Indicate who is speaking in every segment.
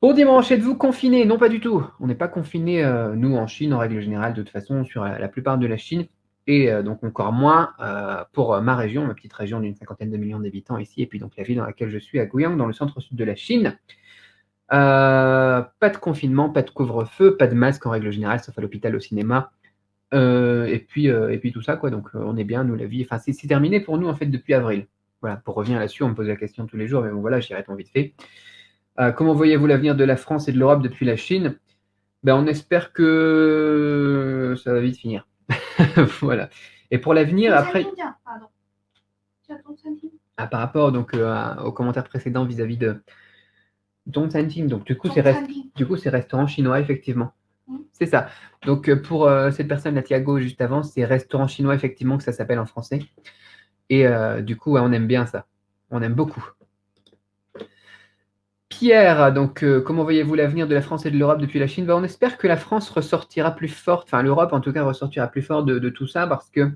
Speaker 1: Bon dimanche, êtes-vous confinés? Non, pas du tout. On n'est pas confinés, nous, en Chine, en règle générale, de toute façon, sur la plupart de la Chine et donc encore moins, pour, ma région, ma petite région d'une 50aine de millions d'habitants ici et puis donc la ville dans laquelle je suis, à Guiyang, dans le centre-sud de la Chine. Pas de confinement, pas de couvre-feu, pas de masque en règle générale, sauf à l'hôpital, au cinéma, et puis tout ça, quoi, donc on est bien, nous, la vie enfin, c'est terminé pour nous, en fait, depuis avril. Voilà, pour revenir là-dessus, on me pose la question tous les jours, mais bon, voilà, j'y réponds vite fait. Comment voyez-vous l'avenir de la France et de l'Europe depuis la Chine? Ben, on espère que ça va vite finir. Voilà. Et pour l'avenir, après, par rapport donc aux commentaires précédents vis-à-vis de Dongsanting, donc du coup, c'est restaurant chinois, effectivement. C'est ça. Donc pour cette personne, là, Thiago, juste avant, c'est restaurant chinois, effectivement, que ça s'appelle en français. Et du coup, ouais, on aime bien ça. On aime beaucoup. Pierre, donc comment voyez-vous l'avenir de la France et de l'Europe depuis la Chine? Ben, on espère que la France ressortira plus forte, enfin l'Europe en tout cas ressortira plus forte de tout ça parce que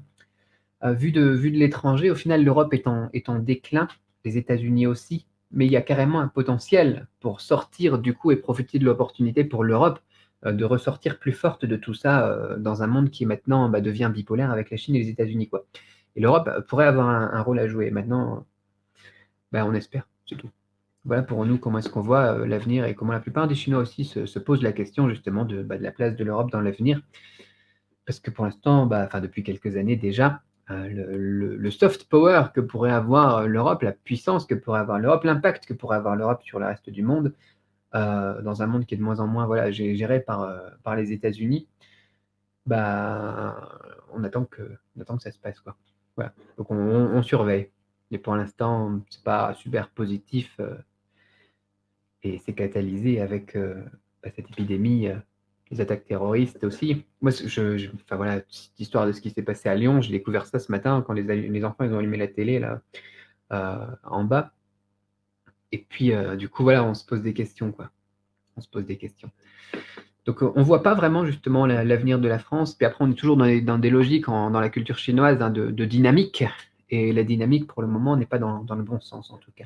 Speaker 1: vu de l'étranger, au final l'Europe est en déclin, les États-Unis aussi, mais il y a carrément un potentiel pour sortir du coup et profiter de l'opportunité pour l'Europe de ressortir plus forte de tout ça dans un monde qui maintenant devient bipolaire avec la Chine et les États-Unis, quoi. Et l'Europe pourrait avoir un rôle à jouer. Maintenant, on espère, c'est tout. Voilà pour nous comment est-ce qu'on voit l'avenir et comment la plupart des Chinois aussi se posent la question justement de la place de l'Europe dans l'avenir. Parce que pour l'instant, enfin depuis quelques années déjà, le soft power que pourrait avoir l'Europe, la puissance que pourrait avoir l'Europe, l'impact que pourrait avoir l'Europe sur le reste du monde, dans un monde qui est de moins en moins voilà, géré par les États-Unis, on attend que ça se passe, quoi. Voilà. Donc on surveille. Et pour l'instant, c'est pas super positif. Et c'est catalysé avec cette épidémie, les attaques terroristes aussi. Moi, enfin voilà, cette histoire de ce qui s'est passé à Lyon, j'ai découvert ça ce matin quand les enfants ils ont allumé la télé là, en bas. Et puis du coup voilà, on se pose des questions, quoi. On se pose des questions. Donc on voit pas vraiment justement l'avenir de la France. Puis après, on est toujours dans des logiques dans la culture chinoise, hein, de dynamique. Et la dynamique, pour le moment, n'est pas dans le bon sens, en tout cas.